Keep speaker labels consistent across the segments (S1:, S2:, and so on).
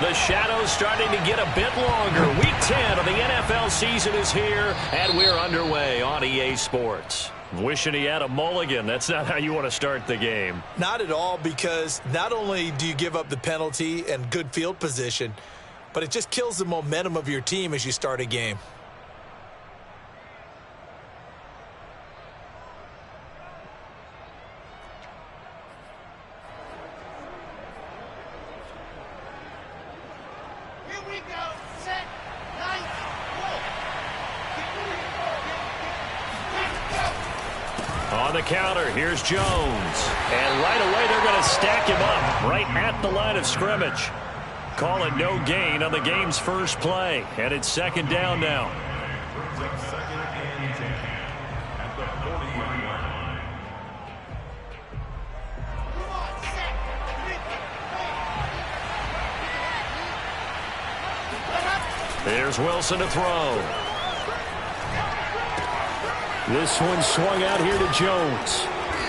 S1: The shadow's starting to get a bit longer. Week 10 of the NFL season is here, and we're underway on EA Sports. Wishing he had a mulligan. That's not how you want to start the game.
S2: Not at all, because not only do you give up the penalty and good field position, but it just kills the momentum of your team as you start a game.
S1: On the counter, here's Jones. And right away, they're going to stack him up right at the line of scrimmage. Call it no gain on the game's first play. And it's second down now. Here's Wilson to throw. This one swung out here to Jones.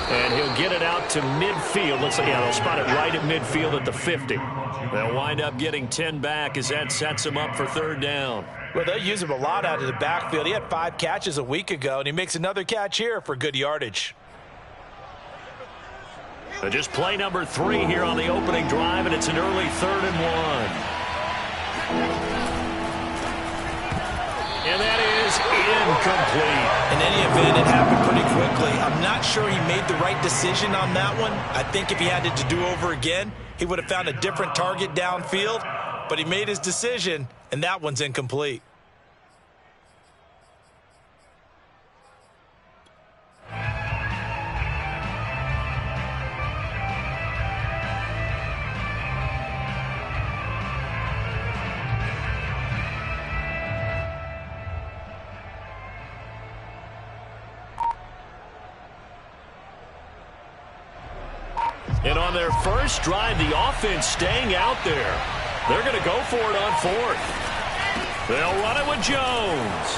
S1: And he'll get it out to midfield. Looks like, yeah, they'll spot it right at midfield at the 50. They'll wind up getting 10 back as that sets him up for third down.
S2: Well, they'll use him a lot out of the backfield. He had 5 catches a week ago, and he makes another catch here for good yardage.
S1: So just play number 3 here on the opening drive, and it's an early 3rd and 1. And that is incomplete.
S2: In any event, it happened pretty quickly. I'm not sure he made the right decision on that one. I think if he had it to do over again, he would have found a different target downfield. But he made his decision, and that one's incomplete.
S1: And on their first drive, the offense staying out there. They're going to go for it on 4th. They'll run it with Jones.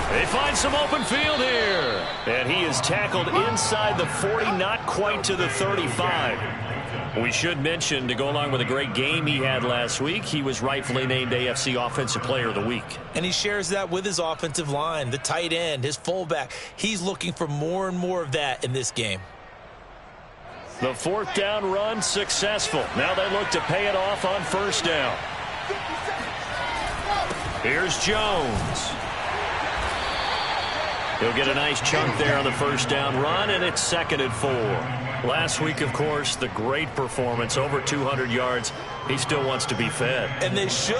S1: They find some open field here. And he is tackled inside the 40, not quite to the 35. We should mention, to go along with a great game he had last week, he was rightfully named AFC Offensive Player of the Week.
S2: And he shares that with his offensive line, the tight end, his fullback. He's looking for more and more of that in this game.
S1: The 4th down run successful. Now they look to pay it off on 1st down. Here's Jones. He'll get a nice chunk there on the 1st down run, and it's 2nd and 4. Last week, of course, the great performance, over 200 yards. He still wants to be fed.
S2: And they should.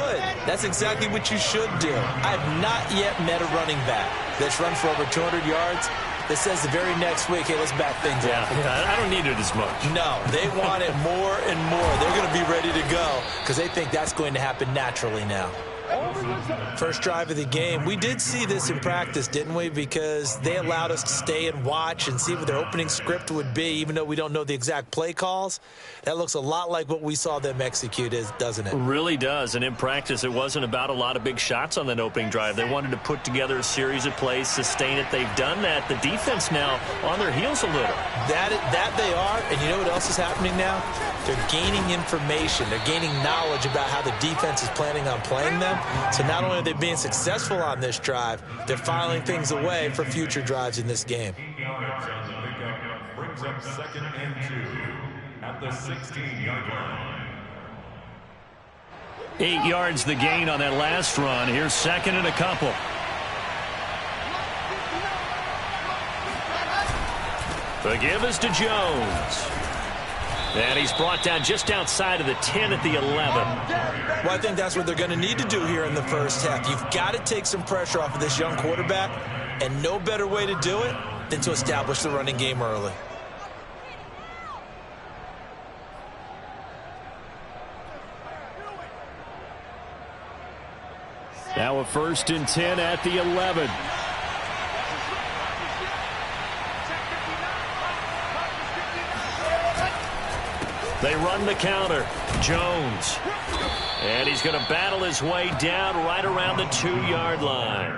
S2: That's exactly what you should do. I have not yet met a running back that's run for over 200 yards that says the very next week, hey, let's back things up.
S1: Yeah, I don't need it as much.
S2: No, they want it more and more. They're going to be ready to go because they think that's going to happen naturally now. First drive of the game. We did see this in practice, didn't we? Because they allowed us to stay and watch and see what their opening script would be, even though we don't know the exact play calls. That looks a lot like what we saw them execute, doesn't it?
S1: It really does. And in practice, it wasn't about a lot of big shots on that opening drive. They wanted to put together a series of plays, sustain it. They've done that. The defense now on their heels a little.
S2: That they are. And you know what else is happening now? They're gaining information. They're gaining knowledge about how the defense is planning on playing them. So not only are they being successful on this drive, they're filing things away for future drives in this game.
S3: Brings up 2nd and 2 at the 16-yard line.
S1: 8 yards the gain on that last run. Here's 2nd and a couple. The give is to Jones. And he's brought down just outside of the 10 at the 11.
S2: Well, I think that's what they're going to need to do here in the first half. You've got to take some pressure off of this young quarterback, and no better way to do it than to establish the running game early.
S1: Now a 1st and 10 at the 11. They run the counter. Jones. And he's going to battle his way down right around the 2-yard line.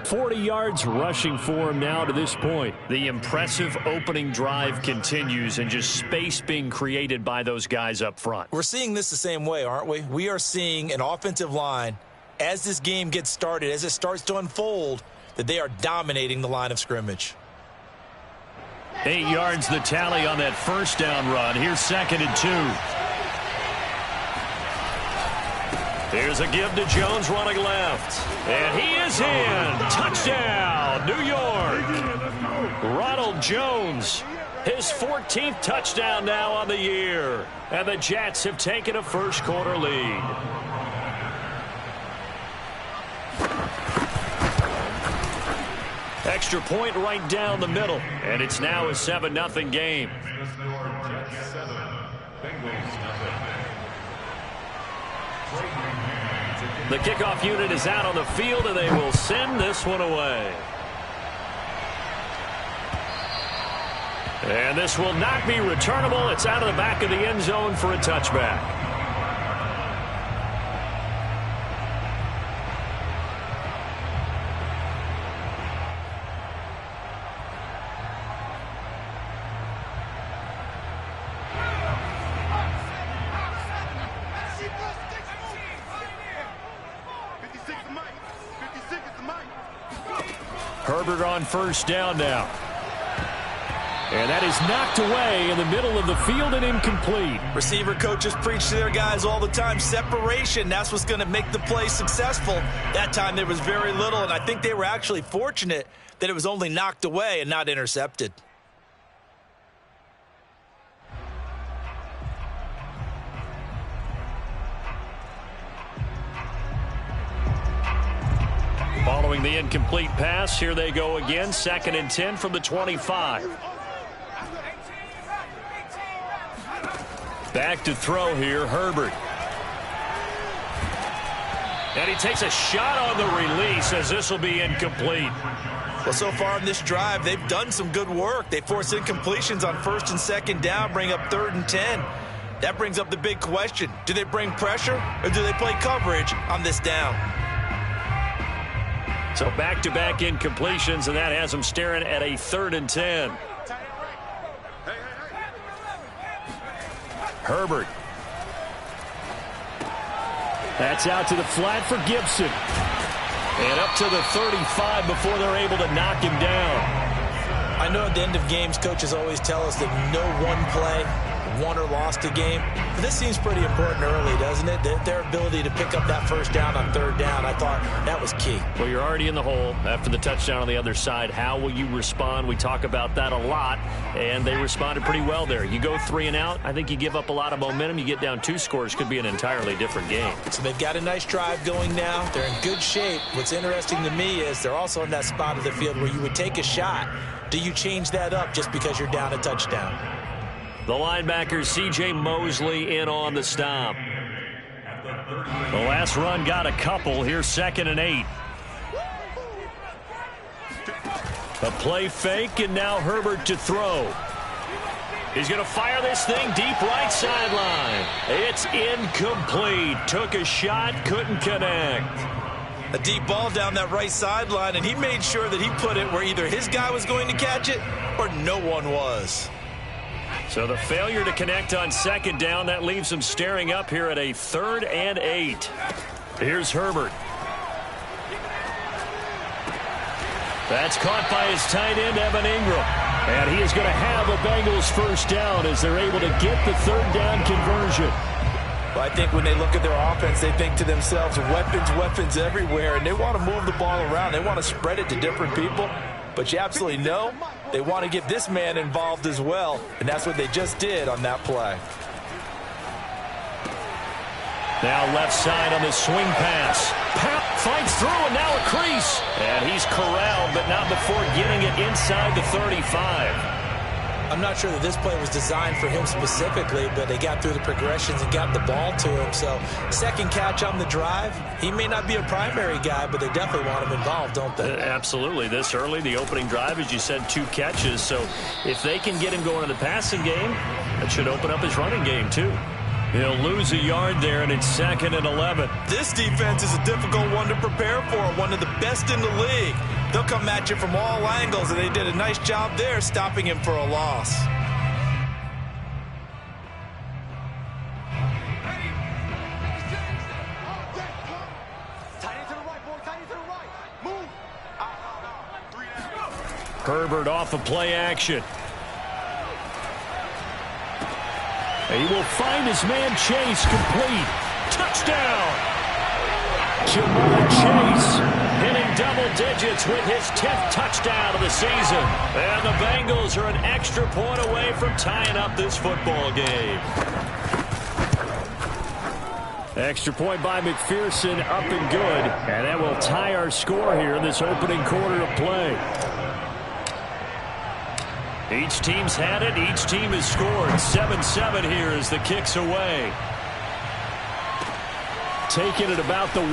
S1: 40 yards rushing for him now to this point. The impressive opening drive continues and just space being created by those guys up front.
S2: We're seeing this the same way, aren't we? We are seeing an offensive line, as this game gets started, as it starts to unfold, that they are dominating the line of scrimmage.
S1: 8 yards the tally on that first down run. Here's 2nd and 2. Here's a give to Jones running left. And he is in. Touchdown, New York. Ronald Jones, his 14th touchdown now on the year. And the Jets have taken a first quarter lead. Extra point right down the middle. And it's now a 7-0 game. The kickoff unit is out on the field, and they will send this one away. And this will not be returnable. It's out of the back of the end zone for a touchback. Herbert on first down now. And that is knocked away in the middle of the field and incomplete.
S2: Receiver coaches preach to their guys all the time. Separation, that's what's going to make the play successful. That time there was very little, and I think they were actually fortunate that it was only knocked away and not intercepted.
S1: Following the incomplete pass, here they go again. 2nd and 10 from the 25. Back to throw here, Herbert. And he takes a shot on the release as this will be incomplete.
S2: Well, so far in this drive, they've done some good work. They force incompletions on 1st and 2nd down, bring up 3rd and 10. That brings up the big question. Do they bring pressure or do they play coverage on this down?
S1: So back-to-back incompletions, and that has them staring at a 3rd and 10. Herbert. That's out to the flat for Gibson. And up to the 35 before they're able to knock him down.
S2: I know at the end of games, coaches always tell us that no one play won or lost a game. But this seems pretty important early, doesn't it? Their ability to pick up that first down on 3rd down, I thought that was key.
S1: Well, you're already in the hole after the touchdown on the other side. How will you respond? We talk about that a lot, and they responded pretty well there. You go 3 and out, I think you give up a lot of momentum. You get down 2 scores, could be an entirely different game.
S2: So they've got a nice drive going now. They're in good shape. What's interesting to me is they're also in that spot of the field where you would take a shot. Do you change that up just because you're down a touchdown?
S1: The linebacker, C.J. Mosley, in on the stop. The last run got a couple. Here's 2nd and 8. A play fake, and now Herbert to throw. He's going to fire this thing deep right sideline. It's incomplete. Took a shot, couldn't connect.
S2: A deep ball down that right sideline, and he made sure that he put it where either his guy was going to catch it or no one was.
S1: So the failure to connect on 2nd down, that leaves him staring up here at a 3rd and 8. Here's Herbert. That's caught by his tight end, Evan Ingram. And he is going to have a Bengals first down as they're able to get the 3rd down conversion.
S2: Well, I think when they look at their offense, they think to themselves, weapons everywhere, and they want to move the ball around. They want to spread it to different people. But you absolutely know they want to get this man involved as well, and that's what they just did on that play.
S1: Now left side on the swing pass. Pap fights through, and now a crease. And he's corralled, but not before getting it inside the 35.
S2: I'm not sure that this play was designed for him specifically, but they got through the progressions and got the ball to him. So 2nd catch on the drive. He may not be a primary guy, but they definitely want him involved, don't they?
S1: Absolutely. This early, the opening drive, as you said, 2 catches. So if they can get him going in the passing game, that should open up his running game too. He'll lose a yard there, and it's 2nd and 11.
S2: This defense is a difficult one to prepare for, one of the best in the league. They'll come at you from all angles, and they did a nice job there stopping him for a loss.
S1: Herbert off of play action. He will find his man Chase complete. Touchdown! Ja'Marr Chase hitting double digits with his 10th touchdown of the season. And the Bengals are an extra point away from tying up this football game. Extra point by McPherson, up and good. And that will tie our score here in this opening quarter of play. Each team's had it. Each team has scored. 7-7 here as the kick's away. Taking it about the 1.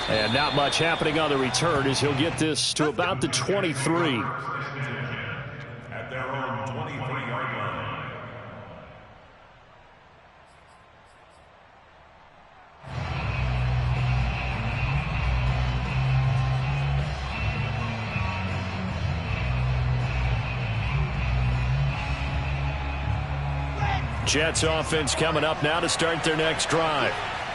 S1: And not much happening on the return as he'll get this to about the 23.
S3: At their own 23-yard line.
S1: Jets offense coming up now to start their next drive.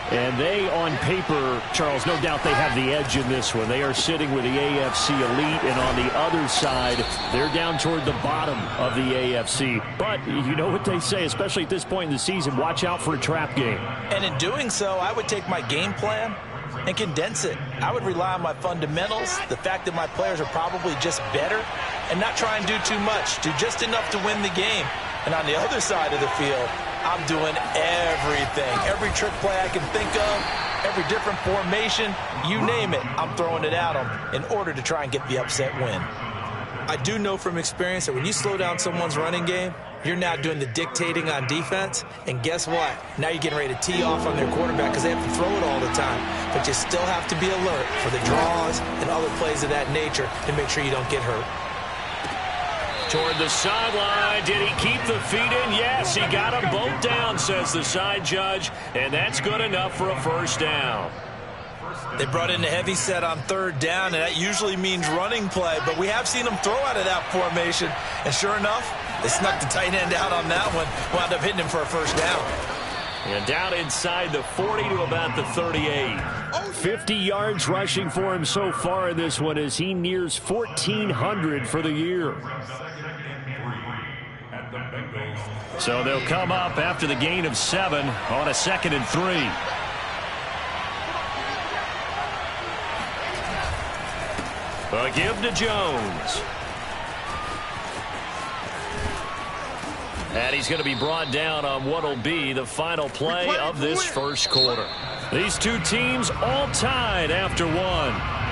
S1: And they, on paper, Charles, no doubt they have the edge in this one. They are sitting with the AFC elite, and on the other side, they're down toward the bottom of the AFC. But you know what they say, especially at this point in the season, watch out for a trap game.
S2: And in doing so, I would take my game plan and condense it. I would rely on my fundamentals, the fact that my players are probably just better, and not try and do too much, do just enough to win the game. And on the other side of the field, I'm doing everything. Every trick play I can think of, every different formation, you name it, I'm throwing it at them in order to try and get the upset win. I do know from experience that when you slow down someone's running game, you're now doing the dictating on defense. And guess what? Now you're getting ready to tee off on their quarterback because they have to throw it all the time. But you still have to be alert for the draws and other plays of that nature to make sure you don't get hurt.
S1: Toward the sideline. Did he keep the feet in? Yes, he got them both down, says the side judge. And that's good enough for a first down.
S2: They brought in a heavy set on 3rd down, and that usually means running play. But we have seen them throw out of that formation. And sure enough, they snuck the tight end out on that one. Wound up hitting him for a first down.
S1: And down inside the 40 to about the 38. 50 yards rushing for him so far in this one as he nears 1,400 for the year. So they'll come up after the gain of 7 on a 2nd and 3. A give to Jones. And he's going to be brought down on what will be the final play of this first quarter. These two teams all tied after 1.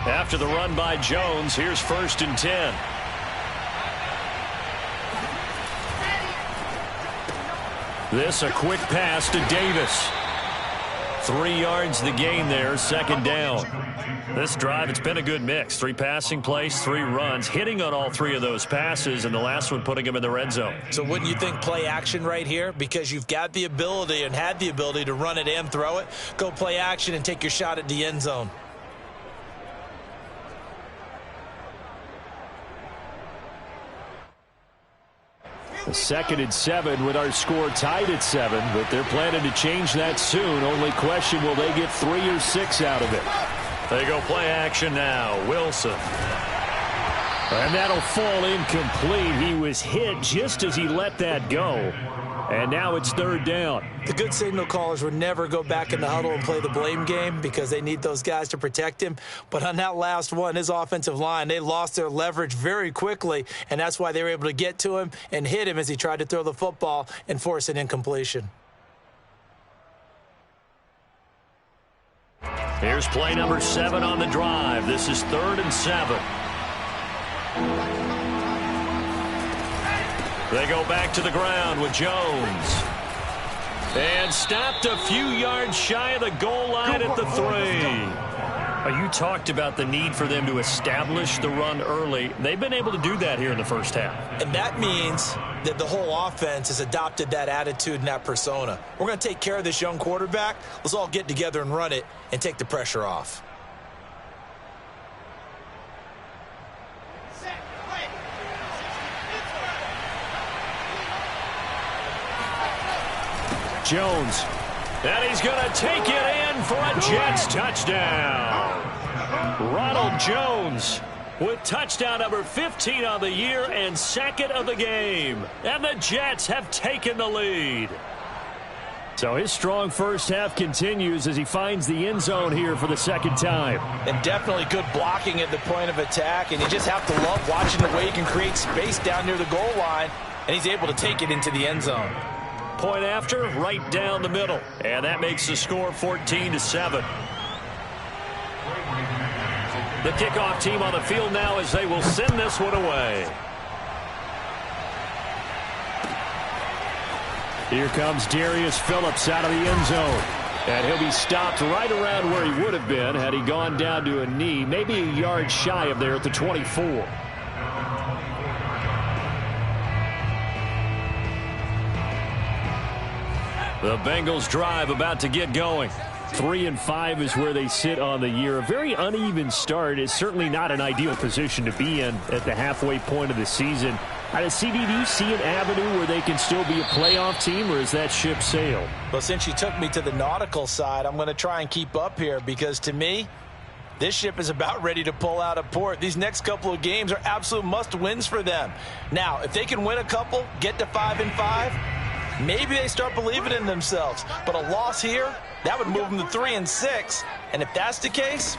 S1: After the run by Jones, here's 1st and 10. This a quick pass to Davis. 3 yards the gain there, 2nd down. This drive, it's been a good mix. 3 passing plays, 3 runs, hitting on all 3 of those passes, and the last one putting him in the red zone.
S2: So wouldn't you think play action right here? Because you've got the ability and had the ability to run it and throw it. Go play action and take your shot at the end zone.
S1: A 2nd and 7 with our score tied at 7, but they're planning to change that soon. Only question, will they get 3 or 6 out of it? They go play action now. Wilson. And that'll fall incomplete. He was hit just as he let that go. And now it's 3rd down.
S2: The good signal callers would never go back in the huddle and play the blame game because they need those guys to protect him. But on that last one, his offensive line, they lost their leverage very quickly, and that's why they were able to get to him and hit him as he tried to throw the football and force an incompletion.
S1: Here's play number 7 on the drive. This is 3rd and 7. They go back to the ground with Jones. And stopped a few yards shy of the goal line at the 3. You talked about the need for them to establish the run early. They've been able to do that here in the first half.
S2: And that means that the whole offense has adopted that attitude and that persona. We're going to take care of this young quarterback. Let's all get together and run it and take the pressure off.
S1: Jones. And he's going to take it in for a Jets touchdown. Ronald Jones with touchdown number 15 on the year and 2nd of the game. And the Jets have taken the lead. So his strong first half continues as he finds the end zone here for the 2nd time.
S2: And definitely good blocking at the point of attack. And you just have to love watching the way he can create space down near the goal line. And he's able to take it into the end zone.
S1: Point after, right down the middle. And that makes the score 14-7. The kickoff team on the field now as they will send this one away. Here comes Darius Phillips out of the end zone. And he'll be stopped right around where he would have been had he gone down to a knee, maybe a yard shy of there at the 24. The Bengals drive about to get going. 3-5 is where they sit on the year. A very uneven start is certainly not an ideal position to be in at the halfway point of the season. CD, do you see an avenue where they can still be a playoff team, or is that ship sailed?
S2: Well, since you took me to the nautical side, I'm going to try and keep up here because to me, this ship is about ready to pull out of port. These next couple of games are absolute must-wins for them. Now, if they can win a couple, get to 5-5, maybe they start believing in themselves. But a loss here, that would move them to 3-6. And if that's the case,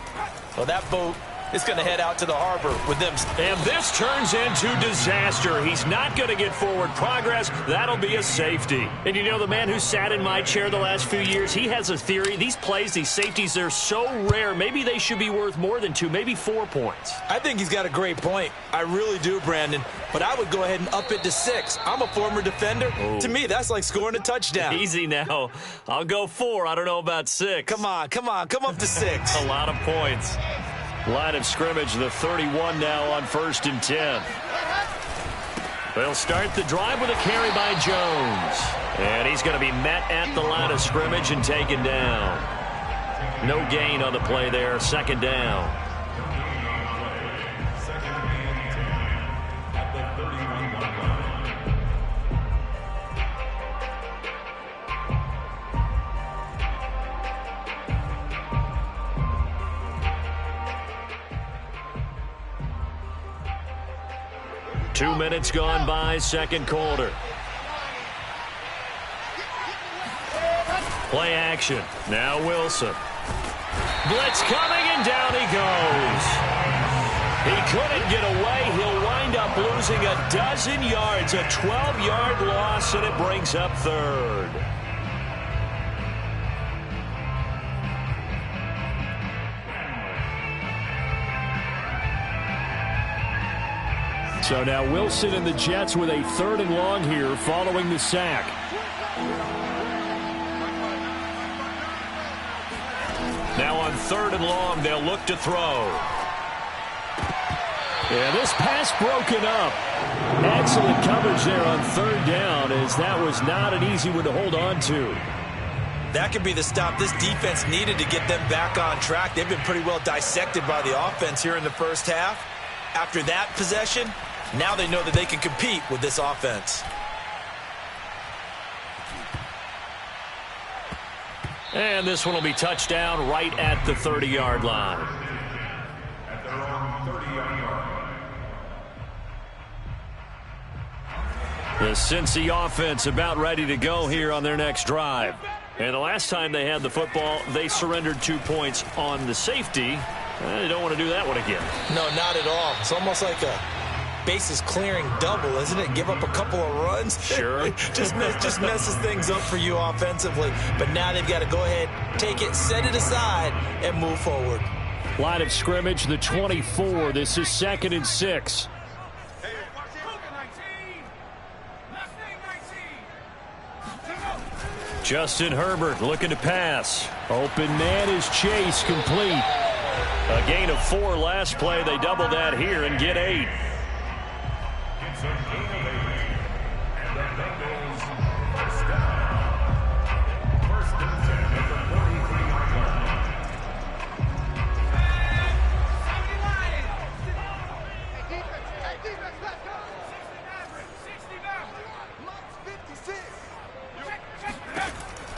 S2: well, that boat is going to head out to the harbor with them.
S1: And this turns into disaster. He's not going to get forward progress. That'll be a safety. And you know, the man who sat in my chair the last few years, he has a theory. These plays, these safeties, they're so rare. Maybe they should be worth more than 2, maybe 4 points.
S2: I think he's got a great point. I really do, Brandon. But I would go ahead and up it to 6. I'm a former defender.
S1: Oh.
S2: To me, that's like scoring a touchdown.
S1: Easy now. I'll go 4. I don't know about 6.
S2: Come on. Come up to 6.
S1: A lot of points. Line of scrimmage, the 31 now on 1st and 10. They'll start the drive with a carry by Jones. And he's going to be met at the line of scrimmage and taken down. No gain on the play there, 2nd down. Two minutes gone by, 2nd quarter. Play action. Now Wilson. Blitz coming, and down he goes. He couldn't get away. He'll wind up losing a dozen yards, a 12-yard loss, and it brings up 3rd. So now Wilson and the Jets with a 3rd and long here following the sack. Now on 3rd and long, they'll look to throw. Yeah, this pass broken up. Excellent coverage there on 3rd down, as that was not an easy one to hold on to.
S2: That could be the stop this defense needed to get them back on track. They've been pretty well dissected by the offense here in the first half. After that possession, now they know that they can compete with this offense.
S1: And this one will be touchdown right at the 30-yard line.
S3: At their own 30-yard line.
S1: The Cincy offense about ready to go here on their next drive. And the last time they had the football, they surrendered 2 points on the safety. They don't want to do that one again.
S2: No, not at all. It's almost like a bases clearing double, isn't it? Give up a couple of runs.
S1: Sure.
S2: just messes things up for you offensively. But now they've got to go ahead, take it, set it aside, and move forward.
S1: Line of scrimmage, the 24. This is 2nd and 6. Justin Herbert looking to pass. Open man is Chase, complete. A gain of 4 last play. They double that here and get 8.
S3: It's a gain of 8. And the Bengals first down. First and 10 at the 43-yard line.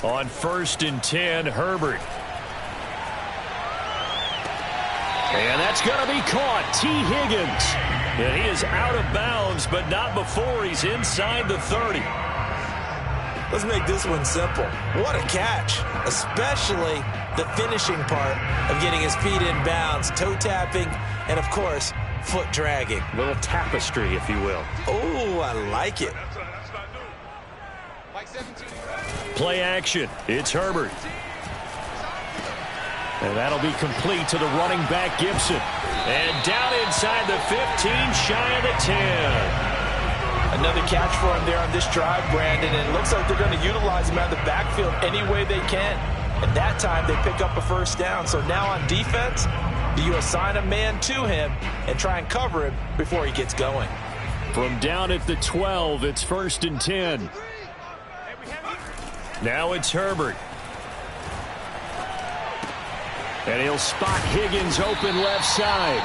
S1: On 1st and 10, Herbert. And that's going to be caught. T. Higgins. And he is out of bounds, but not before he's inside the 30.
S2: Let's make this one simple. What a catch, especially the finishing part of getting his feet in bounds, toe tapping, and, of course, foot dragging.
S1: A little tapestry, if you will.
S2: Oh, I like it.
S1: Play action. It's Herbert. And that'll be complete to the running back, Gibson. And down inside the 15, shy of the 10.
S2: Another catch for him there on this drive, Brandon, and it looks like they're going to utilize him out of the backfield any way they can. And that time they pick up a first down. So now on defense, do you assign a man to him and try and cover him before he gets going?
S1: From down at the 12, it's 1st and 10. Now it's Herbert. And he'll spot Higgins open left side.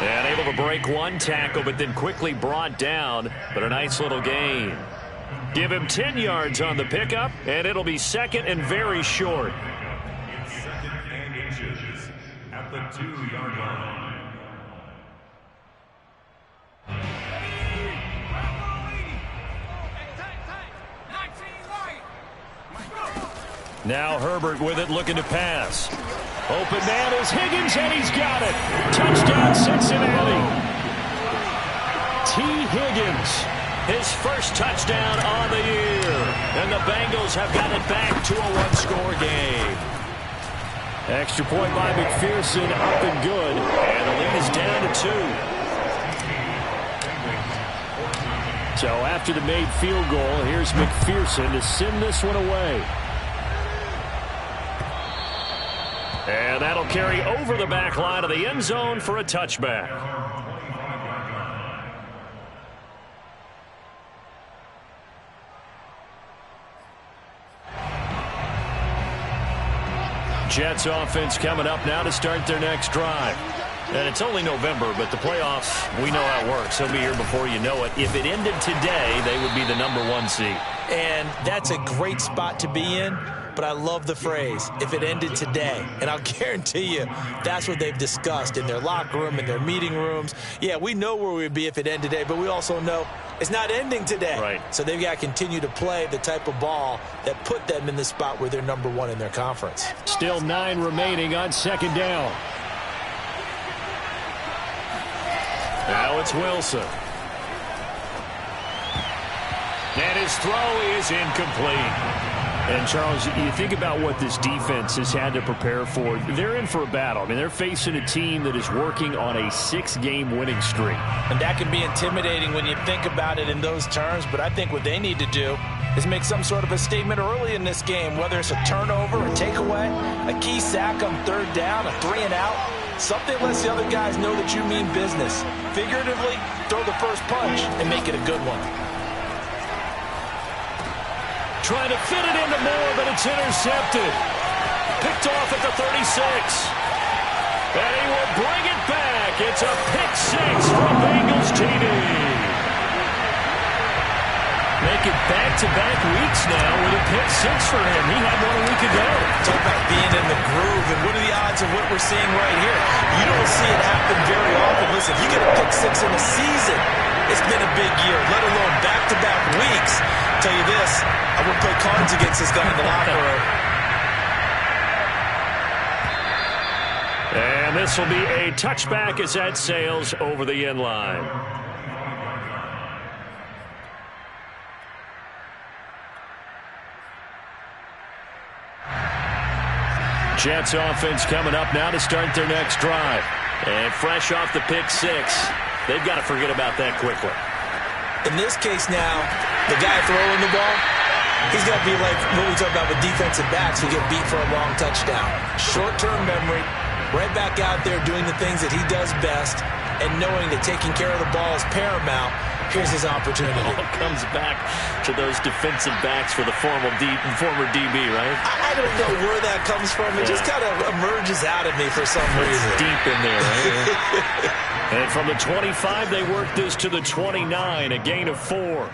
S1: And able to break one tackle, but then quickly brought down. But a nice little gain. Give him 10 yards on the pickup, and it'll be 2nd and very short.
S3: It's 2nd and inches at the 2-yard line.
S1: Now Herbert with it, looking to pass. Open man is Higgins, and he's got it. Touchdown, Cincinnati. T. Higgins, his first touchdown on the year. And the Bengals have got it back to a one-score game. Extra point by McPherson, up and good. And the lead is down to 2. So after the made field goal, here's McPherson to send this one away. And that'll carry over the back line of the end zone for a touchback. Jets offense coming up now to start their next drive. And it's only November, but the playoffs, we know how it works. They'll be here before you know it. If it ended today, they would be the #1 seed.
S2: And that's a great spot to be in. But I love the phrase, if it ended today. And I'll guarantee you that's what they've discussed in their locker room, in their meeting rooms. Yeah, we know where we'd be if it ended today, but we also know it's not ending today.
S1: Right.
S2: So they've got to continue to play the type of ball that put them in the spot where they're #1 in their conference.
S1: Still 9 remaining on 2nd down. Now it's Wilson. And his throw is incomplete. And, Charles, you think about what this defense has had to prepare for. They're in for a battle. I mean, they're facing a team that is working on a 6-game winning streak.
S2: And that can be intimidating when you think about it in those terms, but I think what they need to do is make some sort of a statement early in this game, whether it's a turnover, a takeaway, a key sack on third down, a 3-and-out. Something lets the other guys know that you mean business. Figuratively, throw the first punch and make it a good one.
S1: Trying to fit it into Moore, but it's intercepted. Picked off at the 36. And he will bring it back. It's a pick six from Bengals TD. Make it back-to-back weeks now with a pick six for him. He had one a week ago.
S2: Talk about being in the groove, and what are the odds of what we're seeing right here? You don't see it happen very often. Listen, if you get a pick six in a season, it's been a big year, let alone back-to-back weeks. I'll tell you this, I would play cards against this guy in the locker room.
S1: And this will be a touchback as that sails over the end line. Jets offense coming up now to start their next drive. And fresh off the pick six, they've got to forget about that quickly.
S2: In this case now, the guy throwing the ball, he's got to be like what we talk about with defensive backs who get beat for a long touchdown. Short-term memory, right back out there doing the things that he does best, and knowing that taking care of the ball is paramount. Here's his opportunity.
S1: It all comes back to those defensive backs for the former DB, right?
S2: I don't know where that comes from. It just kind of emerges out of me for some reason.
S1: It's deep in there, right? And from the 25, they work this to the 29, a gain of 4.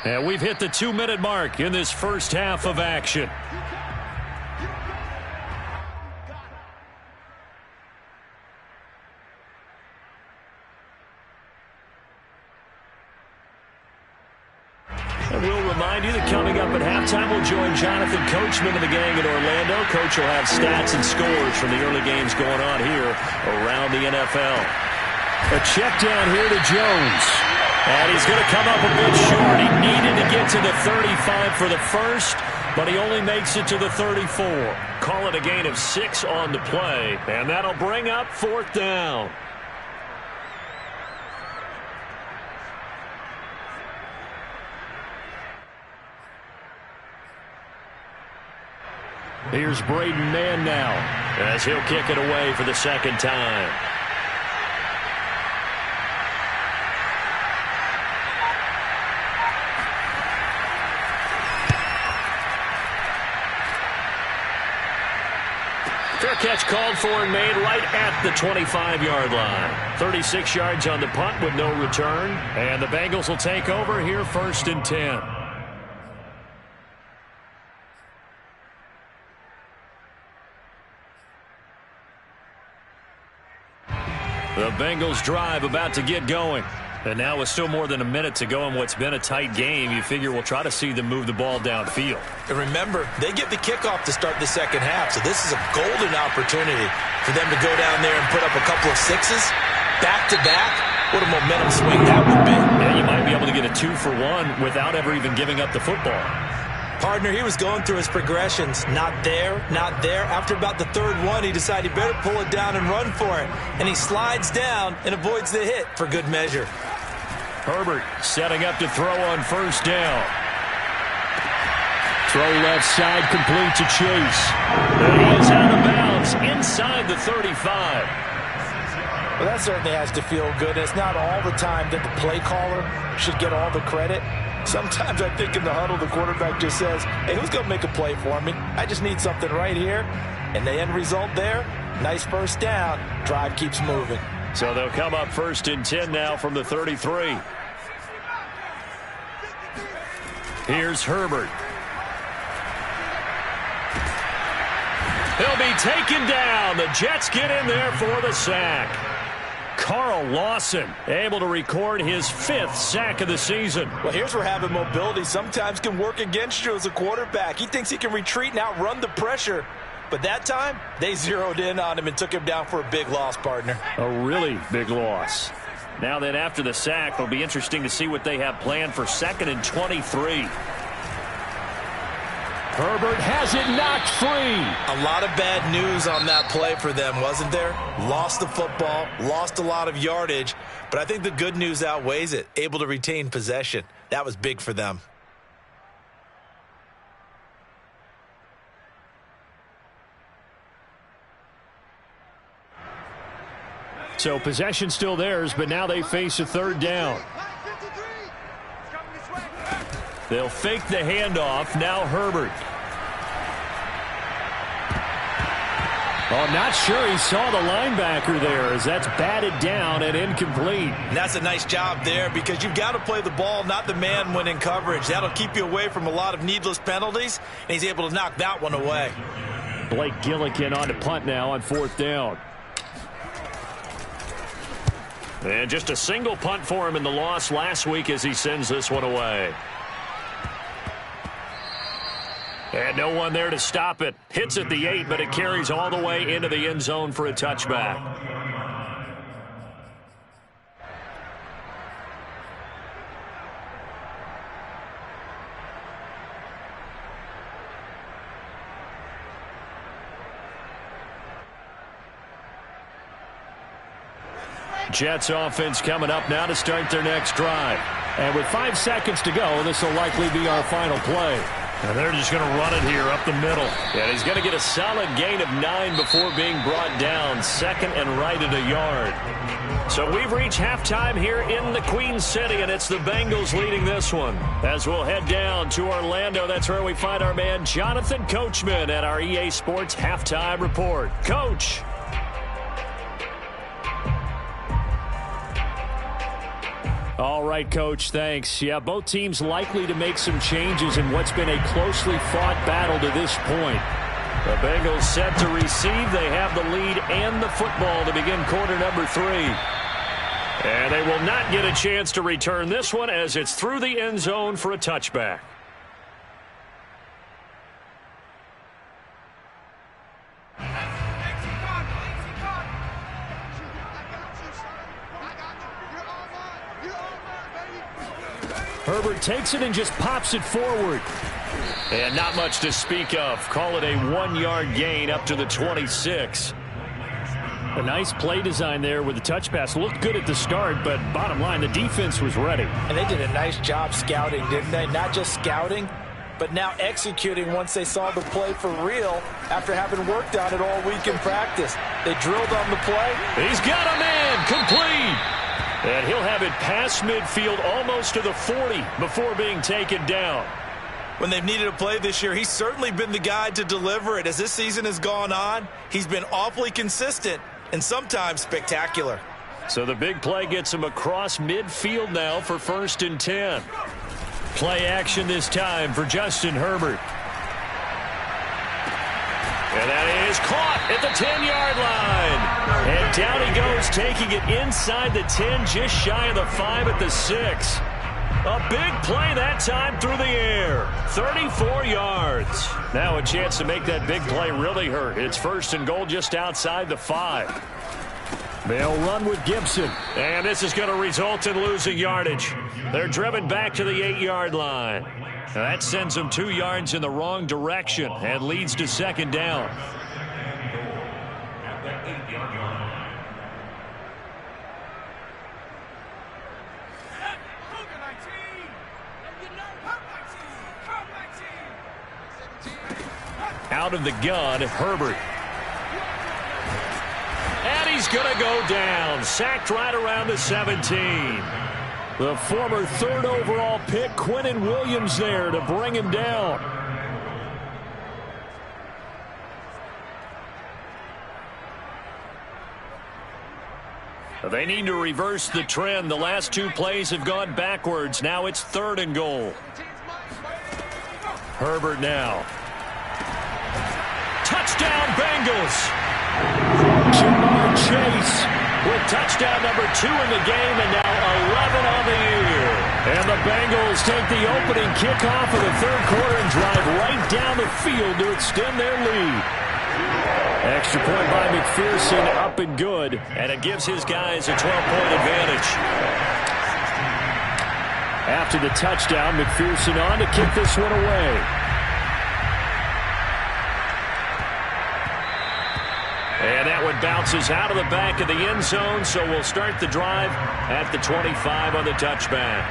S1: And we've hit the 2-minute mark in this first half of action. And we'll remind you that coming up at halftime, we'll join Jonathan Coachman and the gang in Orlando. Coach will have stats and scores from the early games going on here around the NFL. A check down here to Jones. And he's going to come up a bit short. He needed to get to the 35 for the first, but he only makes it to the 34. Call it a gain of 6 on the play, and that'll bring up 4th down. Here's Braden Mann now as he'll kick it away for the second time. Fair catch called for and made right at the 25-yard line. 36 yards on the punt with no return. And the Bengals will take over here 1st and 10. The Bengals drive about to get going. And now with still more than a minute to go in what's been a tight game, you figure we'll try to see them move the ball downfield.
S2: And remember, they get the kickoff to start the second half, so this is a golden opportunity for them to go down there and put up a couple of sixes back-to-back. What a momentum swing that would be.
S1: Yeah, you might be able to get a 2-for-1 without ever even giving up the football.
S2: Partner, he was going through his progressions. Not there, not there. After about the third one, he decided he better pull it down and run for it. And he slides down and avoids the hit for good measure.
S1: Herbert setting up to throw on 1st down. Throw left side complete to Chase. And he is out of bounds inside the 35.
S2: Well, that certainly has to feel good. It's not all the time that the play caller should get all the credit. Sometimes I think in the huddle, the quarterback just says, hey, who's going to make a play for me? I just need something right here. And the end result there, nice first down. Drive keeps moving.
S1: So they'll come up 1st and 10 now from the 33. Here's Herbert. He'll be taken down. The Jets get in there for the sack. Carl Lawson able to record his 5th sack of the season.
S2: Well, here's where having mobility sometimes can work against you as a quarterback. He thinks he can retreat and outrun the pressure. But that time, they zeroed in on him and took him down for a big loss, partner.
S1: A really big loss. Now then, after the sack, it'll be interesting to see what they have planned for 2nd and 23.
S4: Herbert has it knocked free.
S2: A lot of bad news on that play for them, wasn't there? Lost the football, lost a lot of yardage, but I think the good news outweighs it. Able to retain possession. That was big for them.
S4: So possession still theirs, but now they face a 3rd down.
S1: They'll fake the handoff. Now Herbert.
S4: Oh, not sure he saw the linebacker there as that's batted down and incomplete.
S2: And that's a nice job there because you've got to play the ball, not the man when in coverage. That'll keep you away from a lot of needless penalties, and he's able to knock that one away.
S4: Blake Gillikin on to punt now on 4th down.
S1: And just a single punt for him in the loss last week as he sends this one away. And no one there to stop it. Hits at the 8, but it carries all the way into the end zone for a touchback. Jets offense coming up now to start their next drive.
S4: And with 5 seconds to go, this will likely be our final play.
S1: And they're just going to run it here up the middle. And he's going to get a solid gain of 9 before being brought down. 2nd and right at a yard. So we've reached halftime here in the Queen City, and it's the Bengals leading this one. As we'll head down to Orlando, that's where we find our man Jonathan Coachman at our EA Sports Halftime Report. Coach.
S4: All right, Coach, thanks. Yeah, both teams likely to make some changes in what's been a closely fought battle to this point.
S1: The Bengals set to receive. They have the lead and the football to begin quarter number 3. And they will not get a chance to return this one as it's through the end zone for a touchback.
S4: Herbert takes it and just pops it forward.
S1: And not much to speak of. Call it a 1-yard gain up to the 26.
S4: A nice play design there with the touch pass. Looked good at the start, but bottom line, the defense was ready.
S2: And they did a nice job scouting, didn't they? Not just scouting, but now executing once they saw the play for real after having worked on it all week in practice. They drilled on the play.
S1: He's got a man complete. And he'll have it past midfield almost to the 40 before being taken down.
S2: When they've needed a play this year, he's certainly been the guy to deliver it. As this season has gone on, he's been awfully consistent and sometimes spectacular.
S1: So the big play gets him across midfield now for 1st and 10. Play action this time for Justin Herbert. And that is caught at the 10-yard line. And down he goes, taking it inside the 10, just shy of the 5 at the 6. A big play that time through the air. 34 yards. Now a chance to make that big play really hurt. It's 1st and goal just outside the 5.
S4: They'll run with Gibson.
S1: And this is going to result in losing yardage. They're driven back to the 8-yard line. Now that sends them 2 yards in the wrong direction and leads to 2nd down. Out of the gun, Herbert. And he's going to go down. Sacked right around the 17.
S4: The former 3rd overall pick, Quinnen Williams, there to bring him down.
S1: They need to reverse the trend. The last 2 plays have gone backwards. Now it's 3rd and goal. Herbert now. Touchdown, Bengals.
S4: Ja'Marr Chase
S1: with touchdown number 2 in the game and now 11 on the year.
S4: And the Bengals take the opening kickoff of the 3rd quarter and drive right down the field to extend their lead. Extra point by McPherson, up and good.
S1: And it gives his guys a 12-point advantage.
S4: After the touchdown, McPherson on to kick this one away. And that one bounces out of the back of the end zone, so we'll start the drive at the 25 on the touchback.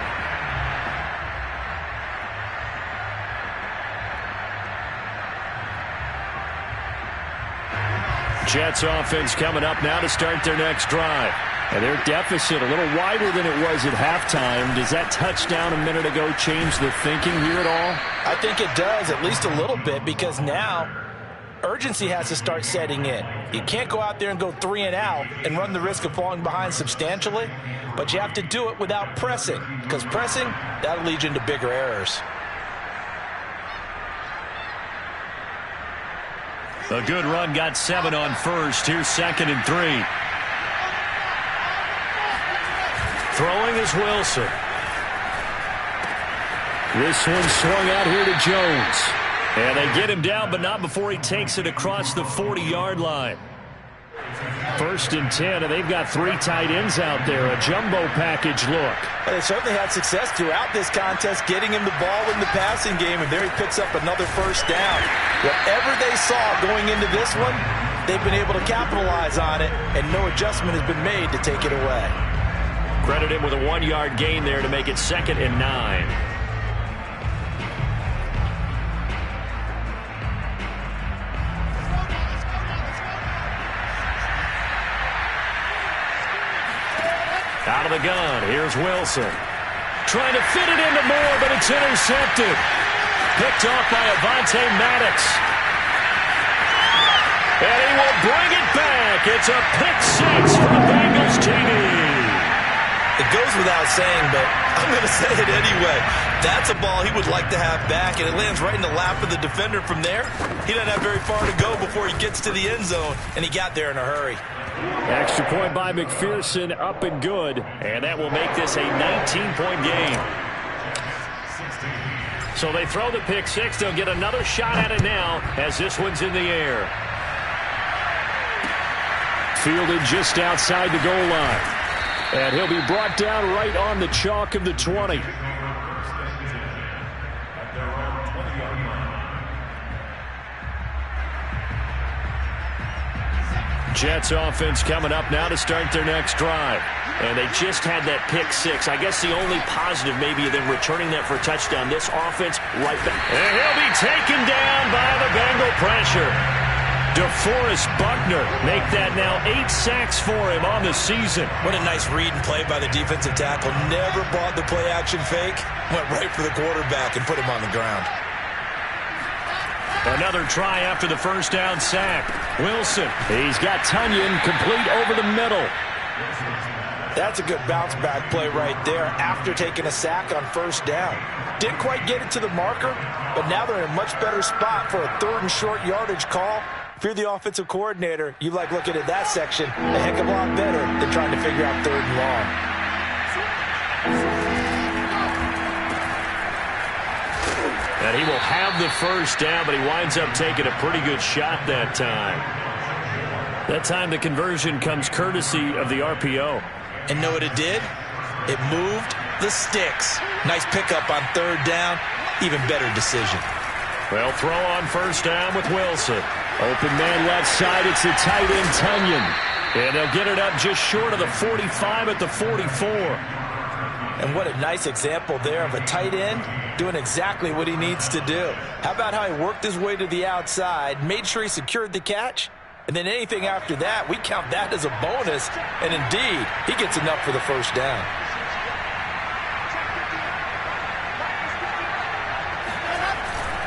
S4: Jets offense coming up now to start their next drive. And their deficit a little wider than it was at halftime. Does that touchdown a minute ago change the thinking here at all?
S2: I think it does, at least a little bit, because now urgency has to start setting in. You can't go out there and go 3 and out and run the risk of falling behind substantially, but you have to do it without pressing, because pressing, that'll lead you into bigger errors.
S1: A good run got 7 on first. Here's 2nd and 3. Throwing is Wilson.
S4: This one swung out here to Jones.
S1: And they get him down, but not before he takes it across the 40-yard line.
S4: 1st and 10, and they've got 3 tight ends out there. A jumbo package look.
S2: Well, they certainly had success throughout this contest, getting him the ball in the passing game, and there he picks up another 1st down. Whatever they saw going into this one, they've been able to capitalize on it, and no adjustment has been made to take it away.
S1: Credit him with a 1-yard gain there to make it 2nd and 9. Out of the gun, here's Wilson. Trying to fit it into Moore, but it's intercepted. Picked off by Avonte Maddox. And he will bring it back. It's a pick 6 for the Bengals TD.
S2: It goes without saying, but I'm going to say it anyway. That's a ball he would like to have back, and it lands right in the lap of the defender from there. He doesn't have very far to go before he gets to the end zone, and he got there in a hurry.
S4: Extra point by McPherson, up and good.
S1: And that will make this a 19-point game. So they throw the pick 6. They'll get another shot at it now as this one's in the air.
S4: Fielded just outside the goal line. And he'll be brought down right on the chalk of the 20.
S1: Jets offense coming up now to start their next drive. And they just had that pick 6. I guess the only positive maybe of them returning that for a touchdown. This offense right back. And he'll be taken down by the Bengal pressure. DeForest Buckner make that now 8 sacks for him on the season.
S2: What a nice read and play by the defensive tackle. Never bought the play-action fake. Went right for the quarterback and put him on the ground.
S1: Another try after the 1st down sack. Wilson.
S4: He's got Tunyon complete over the middle.
S2: That's a good bounce-back play right there after taking a sack on 1st down. Didn't quite get it to the marker, but now they're in a much better spot for a 3rd and short yardage call. If you're the offensive coordinator, you like looking at that section a heck of a lot better than trying to figure out 3rd and long.
S1: And he will have the 1st down, but he winds up taking a pretty good shot that time. That time the conversion comes courtesy of the RPO.
S2: And know what it did? It moved the sticks. Nice pickup on 3rd down. Even better decision.
S1: Well, throw on 1st down with Wilson.
S4: Open man left side. It's the tight end, Tunyon.
S1: And they'll get it up just short of the 45 at the 44.
S2: And what a nice example there of a tight end doing exactly what he needs to do. How about how he worked his way to the outside, made sure he secured the catch, and then anything after that, we count that as a bonus. And indeed, he gets enough for the 1st down.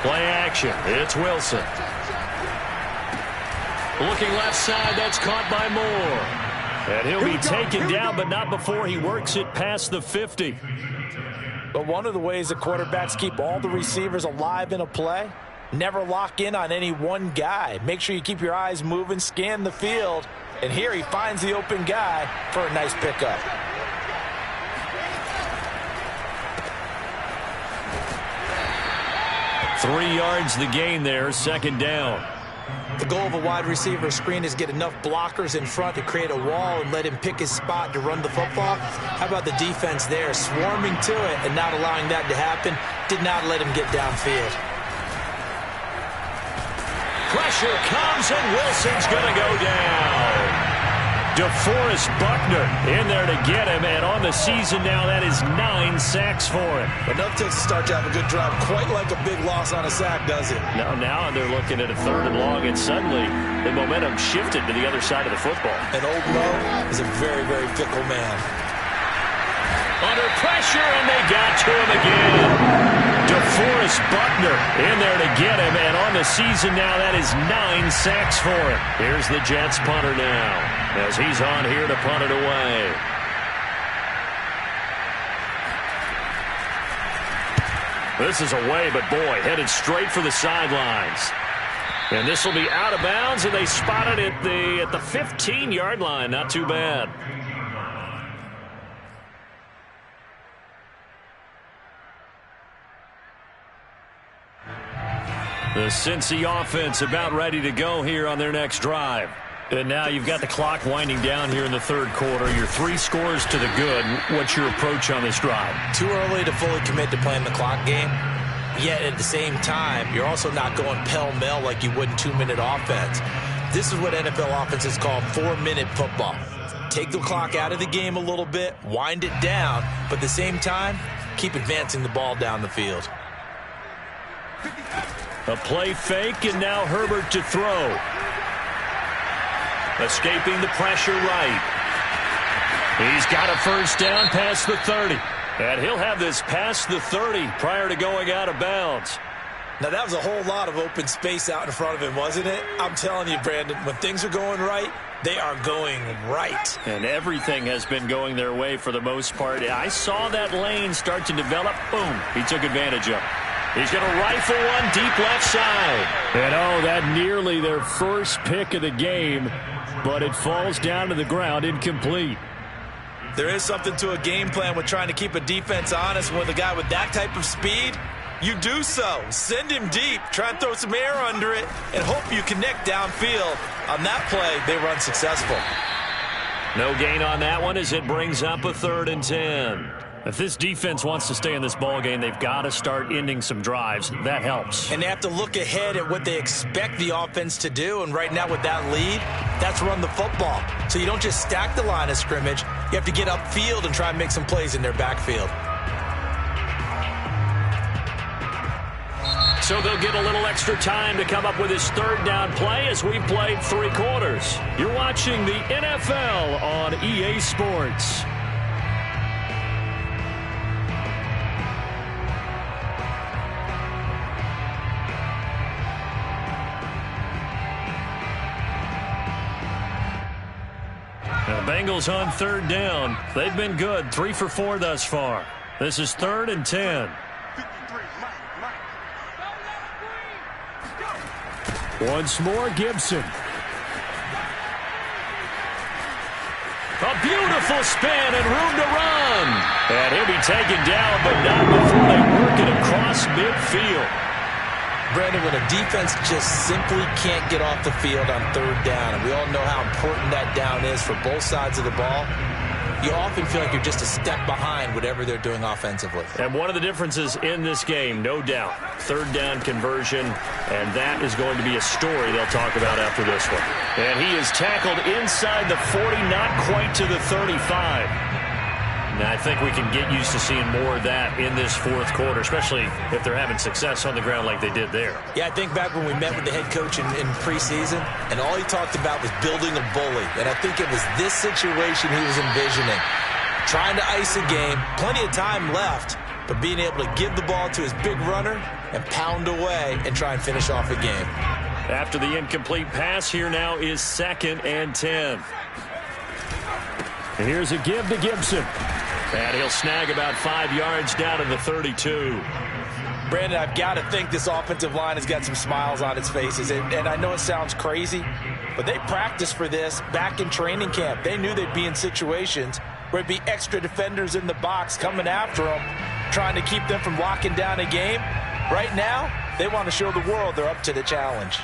S1: Play action. It's Wilson. Looking left side, that's caught by Moore. And he'll be taken down, but not before he works it past the 50.
S2: But one of the ways that quarterbacks keep all the receivers alive in a play, never lock in on any one guy. Make sure you keep your eyes moving, scan the field. And here he finds the open guy for a nice pickup.
S1: Three yards the gain there, 2nd down.
S2: The goal of a wide receiver screen is get enough blockers in front to create a wall and let him pick his spot to run the football. How about the defense there, swarming to it and not allowing that to happen? Did not let him get downfield.
S1: Pressure comes, and Wilson's going to go down. DeForest Buckner in there to get him, and on the season now, that is 9 sacks for him.
S2: Enough takes to start to have a good drive. Quite like a big loss on a sack, does it?
S1: Now they're looking at a 3rd and long, and suddenly the momentum shifted to the other side of the football.
S2: And old Mo is a very, very fickle man.
S1: Under pressure, and they got to him again. DeForest Buckner in there to get him, and on the season now, that is 9 sacks for him. Here's the Jets punter now, as he's on here to punt it away. This is away, but boy, headed straight for the sidelines. And this will be out of bounds, and they spot it at the 15-yard line. Not too bad. The Cincy offense about ready to go here on their next drive. And now you've got the clock winding down here in the 3rd quarter. You're 3 scores to the good. What's your approach on this drive?
S2: Too early to fully commit to playing the clock game. Yet at the same time, you're also not going pell-mell like you would in 2-minute offense. This is what NFL offenses call 4-minute football. Take the clock out of the game a little bit, wind it down, but at the same time, keep advancing the ball down the field.
S1: A play fake, and now Herbert to throw. Escaping the pressure right. He's got a first down past the 30. And he'll have this past the 30 prior to going out of bounds.
S2: Now, that was a whole lot of open space out in front of him, wasn't it? I'm telling you, Brandon, when things are going right, they are going right.
S1: And everything has been going their way for the most part. I saw that lane start to develop. Boom. He took advantage of it. He's going to rifle one deep left side. And that nearly their first pick of the game, but it falls down to the ground incomplete.
S2: There is something to a game plan with trying to keep a defense honest. With a guy with that type of speed, you do so. Send him deep, try and throw some air under it, and hope you connect downfield. On that play, they run successful.
S1: No gain on that one as it brings up a 3rd and 10. If this defense wants to stay in this ball game, they've got to start ending some drives. That helps.
S2: And they have to look ahead at what they expect the offense to do. And right now with that lead, that's run the football. So you don't just stack the line of scrimmage. You have to get upfield and try and make some plays in their backfield.
S1: So they'll get a little extra time to come up with his 3rd down play as we've played 3 quarters. You're watching the NFL on EA Sports. The Bengals on 3rd down. They've been good, 3 for 4 thus far. This is 3rd and 10. Once more, Gibson. A beautiful spin and room to run. And he'll be taken down, but not before they work it across midfield.
S2: Brandon, when a defense just simply can't get off the field on 3rd down, and we all know how important that down is for both sides of the ball, you often feel like you're just a step behind whatever they're doing offensively.
S1: And one of the differences in this game, no doubt, 3rd down conversion, and that is going to be a story they'll talk about after this one. And he is tackled inside the 40, not quite to the 35. Now, I think we can get used to seeing more of that in this 4th quarter, especially if they're having success on the ground like they did there.
S2: Yeah, I think back when we met with the head coach in preseason, and all he talked about was building a bully. And I think it was this situation he was envisioning. Trying to ice a game, plenty of time left, but being able to give the ball to his big runner and pound away and try and finish off a game.
S1: After the incomplete pass, here now is 2nd and 10. And here's a give to Gibson. And he'll snag about 5 yards down to the 32.
S2: Brandon, I've got to think this offensive line has got some smiles on its faces. And I know it sounds crazy, but they practiced for this back in training camp. They knew they'd be in situations where it'd be extra defenders in the box coming after them, trying to keep them from locking down a game. Right now, they want to show the world they're up to the challenge.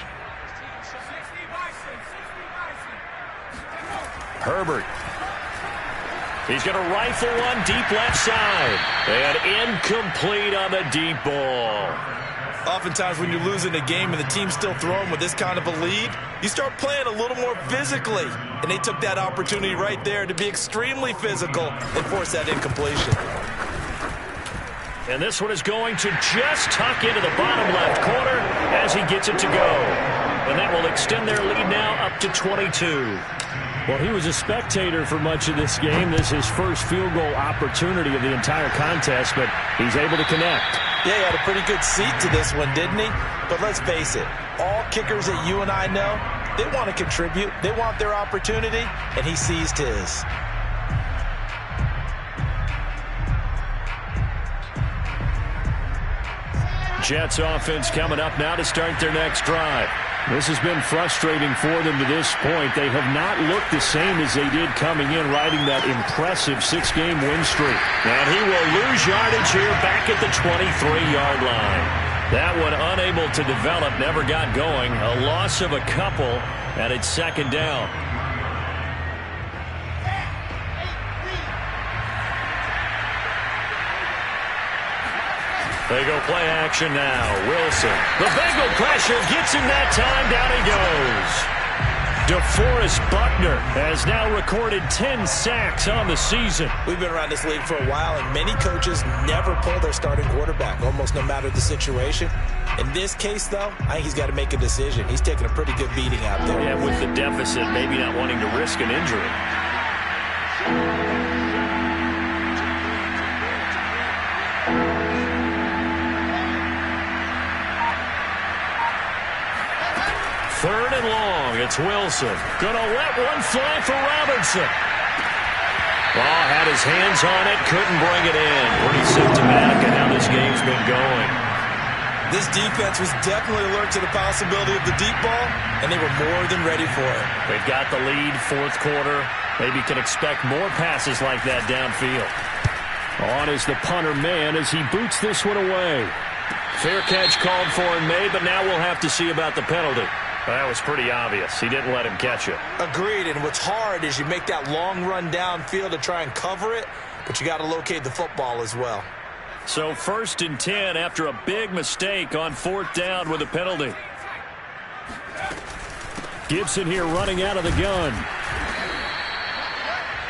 S1: Herbert. He's going to rifle one deep left side. And incomplete on the deep ball.
S2: Oftentimes when you're losing a game and the team's still throwing with this kind of a lead, you start playing a little more physically. And they took that opportunity right there to be extremely physical and force that incompletion.
S1: And this one is going to just tuck into the bottom left corner as he gets it to go. And that will extend their lead now up to 22.
S4: Well, he was a spectator for much of this game. This is his first field goal opportunity of the entire contest, but he's able to connect.
S2: Yeah, he had a pretty good seat to this one, didn't he? But let's face it, all kickers that you and I know, they want to contribute. They want their opportunity, and he seized his.
S1: Jets offense coming up now to start their next drive.
S4: This has been frustrating for them to this point. They have not looked the same as they did coming in, riding that impressive 6-game win streak.
S1: And he will lose yardage here back at the 23-yard line. That one unable to develop, never got going. A loss of a couple, and it's second down. They go play action now. Wilson. The Bengal pressure gets him that time. Down he goes. DeForest Buckner has now recorded 10 sacks on the season.
S2: We've been around this league for a while, and many coaches never pull their starting quarterback, almost no matter the situation. In this case, though, I think he's got to make a decision. He's taking a pretty good beating out there.
S1: Yeah, with the deficit, maybe not wanting to risk an injury. Third and long, it's Wilson. Gonna let one fly for Robertson. Ball had his hands on it, couldn't bring it in. Pretty symptomatic of how this game's been going.
S2: This defense was definitely alert to the possibility of the deep ball, and they were more than ready for it.
S1: They've got the lead, fourth quarter. Maybe can expect more passes like that downfield.
S4: On is the punter man as he boots this one away.
S1: Fair catch called for and made, but now we'll have to see about the penalty. That was pretty obvious. He didn't let him catch it.
S2: Agreed, and what's hard is you make that long run downfield to try and cover it, but you got to locate the football as well.
S1: So 1st and 10 after a big mistake on 4th down with a penalty.
S4: Gibson here running out of the gun.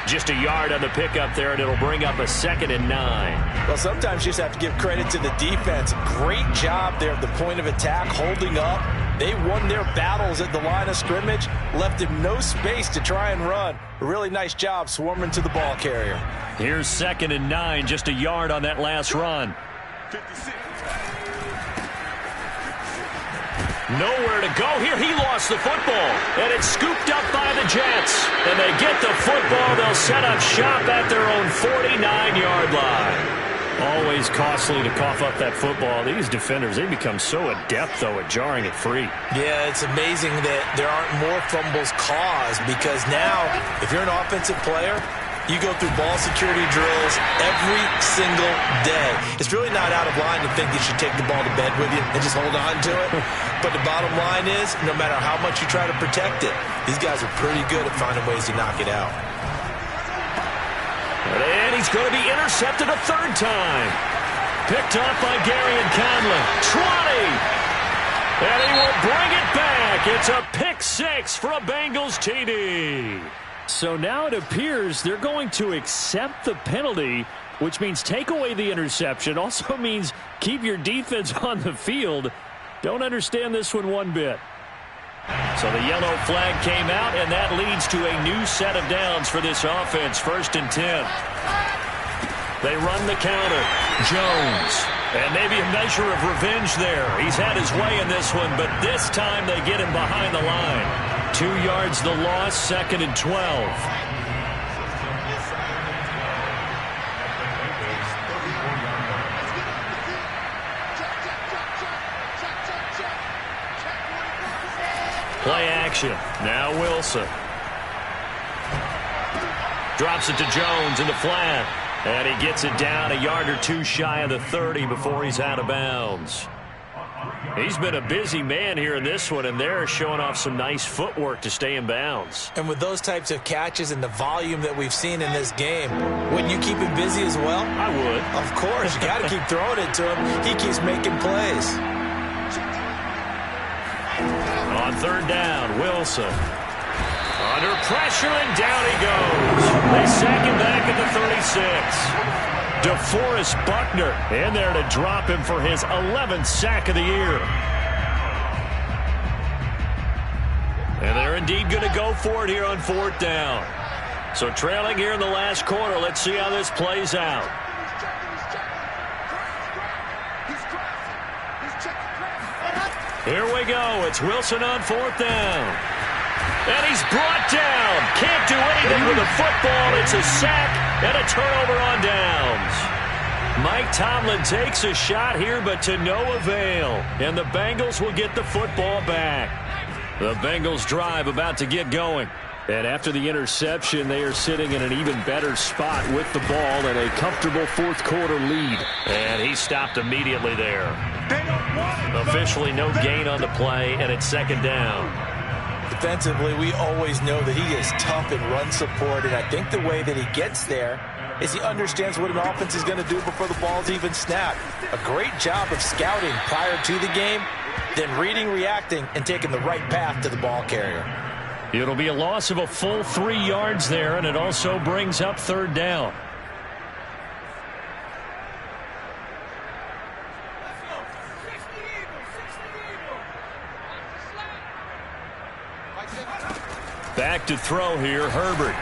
S1: Just a yard on the pickup there, and it'll bring up a 2nd and 9.
S2: Well, sometimes you just have to give credit to the defense. Great job there at the point of attack, holding up. They won their battles at the line of scrimmage, left him no space to try and run. A really nice job swarming to the ball carrier.
S1: Here's 2nd and 9, just a yard on that last run.
S3: 56.
S1: Nowhere to go here. He lost the football, and it's scooped up by the Jets. And they get the football. They'll set up shop at their own 49-yard line. Always costly to cough up that football. These defenders, they become so adept, though, at jarring it free.
S2: Yeah, it's amazing that there aren't more fumbles caused, because now, if you're an offensive player, you go through ball security drills every single day. It's really not out of line to think you should take the ball to bed with you and just hold on to it. But the bottom line is, no matter how much you try to protect it, these guys are pretty good at finding ways to knock it out.
S1: And he's going to be intercepted a 3rd time. Picked off by Garyon Conlon. 20. And he will bring it back. It's a pick 6 for a Bengals TD.
S4: So now it appears they're going to accept the penalty, which means take away the interception. Also means keep your defense on the field. Don't understand this one bit.
S1: So the yellow flag came out, and that leads to a new set of downs for this offense. 1st and 10. They run the counter. Jones. And maybe a measure of revenge there. He's had his way in this one, but this time they get him behind the line. 2 yards the loss, 2nd and 12. Play action. Now Wilson. Drops it to Jones in the flat. And he gets it down a yard or two shy of the 30 before he's out of bounds. He's been a busy man here in this one, and they're showing off some nice footwork to stay in bounds.
S2: And with those types of catches and the volume that we've seen in this game, wouldn't you keep him busy as well?
S1: I would.
S2: Of course. You got to keep throwing it to him. He keeps making plays.
S1: On third down, Wilson. Under pressure, and down he goes. They sack him back at the 36. DeForest Buckner in there to drop him for his 11th sack of the year. And they're indeed going to go for it here on fourth down. So trailing here in the last quarter. Let's see how this plays out. Here we go. It's Wilson on fourth down. And he's brought down. Can't do anything with the football. It's a sack and a turnover on downs. Mike Tomlin takes a shot here, but to no avail. And the Bengals will get the football back. The Bengals drive about to get going. And after the interception, they are sitting in an even better spot with the ball and a comfortable fourth quarter lead. And he stopped immediately there. Officially no gain on the play, and it's second down.
S2: Defensively, we always know that he is tough in run support, and I think the way that he gets there is he understands what an offense is going to do before the ball's even snapped. A great job of scouting prior to the game, then reading, reacting, and taking the right path to the ball carrier.
S4: It'll be a loss of a full 3 yards there, and it also brings up third down. Back to throw here, Herbert.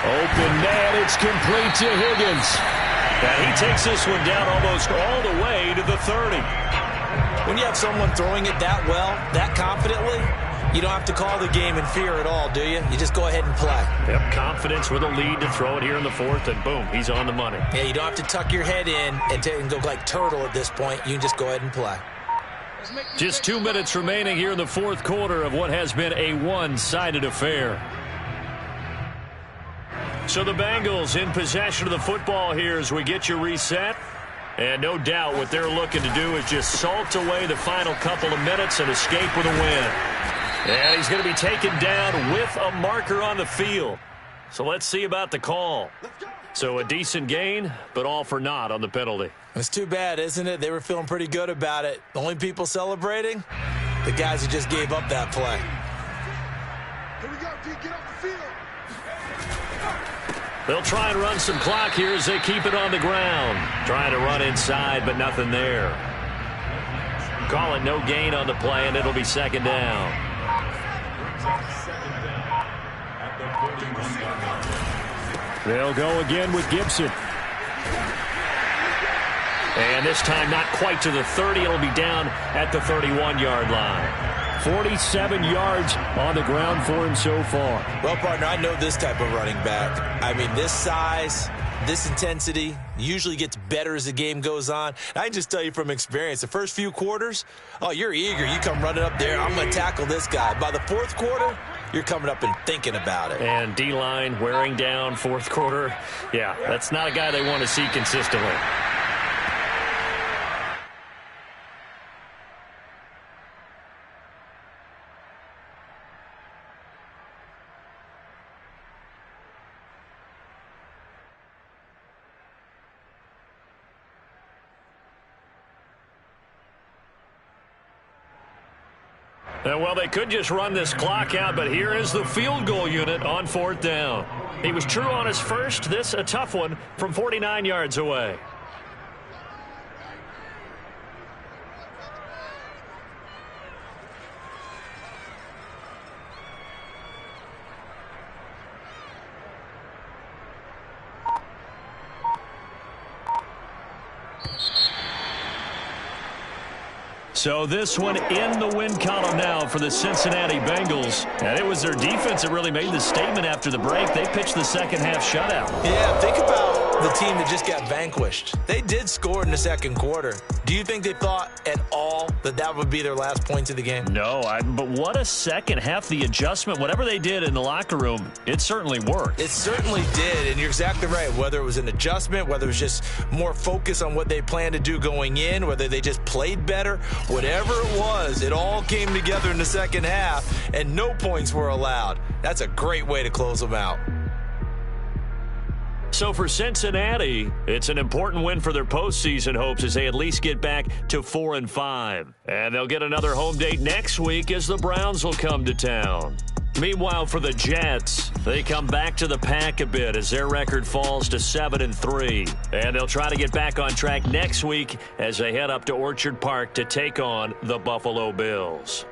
S4: Open man, it's complete to Higgins.
S1: And he takes this one down almost all the way to the 30.
S2: When you have someone throwing it that well, that confidently, you don't have to call the game in fear at all, do you? You just go ahead and play.
S1: Yep, confidence with a lead to throw it here in the fourth, and boom, he's on the money.
S2: Yeah, you don't have to tuck your head in and go like turtle at this point. You can just go ahead and play.
S4: Just 2 minutes remaining here in the fourth quarter of what has been a one-sided affair.
S1: So the Bengals in possession of the football here as we get you reset. And no doubt what they're looking to do is just salt away the final couple of minutes and escape with a win. And he's going to be taken down with a marker on the field. So let's see about the call. So a decent gain, but all for naught on the penalty.
S2: It's too bad, isn't it? They were feeling pretty good about it. The only people celebrating? The guys who just gave up that play.
S3: Here we go, D. Get off the field.
S1: They'll try and run some clock here as they keep it on the ground. Trying to run inside, but nothing there. Call it no gain on the play, and it'll be second down.
S4: They'll go again with Gibson.
S1: And this time not quite to the 30. It'll be down at the 31-yard line.
S4: 47 yards on the ground for him so far.
S2: Well, partner, I know this type of running back. I mean, this size, this intensity usually gets better as the game goes on. I can just tell you from experience, the first few quarters, oh, you're eager. You come running up there, I'm going to tackle this guy. By the fourth quarter, you're coming up and thinking about it.
S1: And D-line wearing down fourth quarter. Yeah, that's not a guy they want to see consistently. And, well, they could just run this clock out, but here is the field goal unit on fourth down. He was true on his first. This a tough one from 49 yards away. So this one in the win column now for the Cincinnati Bengals. And it was their defense that really made the statement after the break. They pitched the second half shutout.
S2: Yeah, think about the team that just got vanquished. They did score in the second quarter. Do you think they thought at all that that would be their last points of the game?
S4: No, but what a second half. The adjustment, whatever they did in the locker room, it certainly worked.
S2: It certainly did, and you're exactly right. Whether it was an adjustment, whether it was just more focus on what they planned to do going in, whether they just played better, whatever it was, it all came together in the second half, and no points were allowed. That's a great way to close them out.
S1: So for Cincinnati, it's an important win for their postseason hopes as they at least get back to 4-5. And they'll get another home date next week as the Browns will come to town. Meanwhile, for the Jets, they come back to the pack a bit as their record falls to 7-3. And they'll try to get back on track next week as they head up to Orchard Park to take on the Buffalo Bills.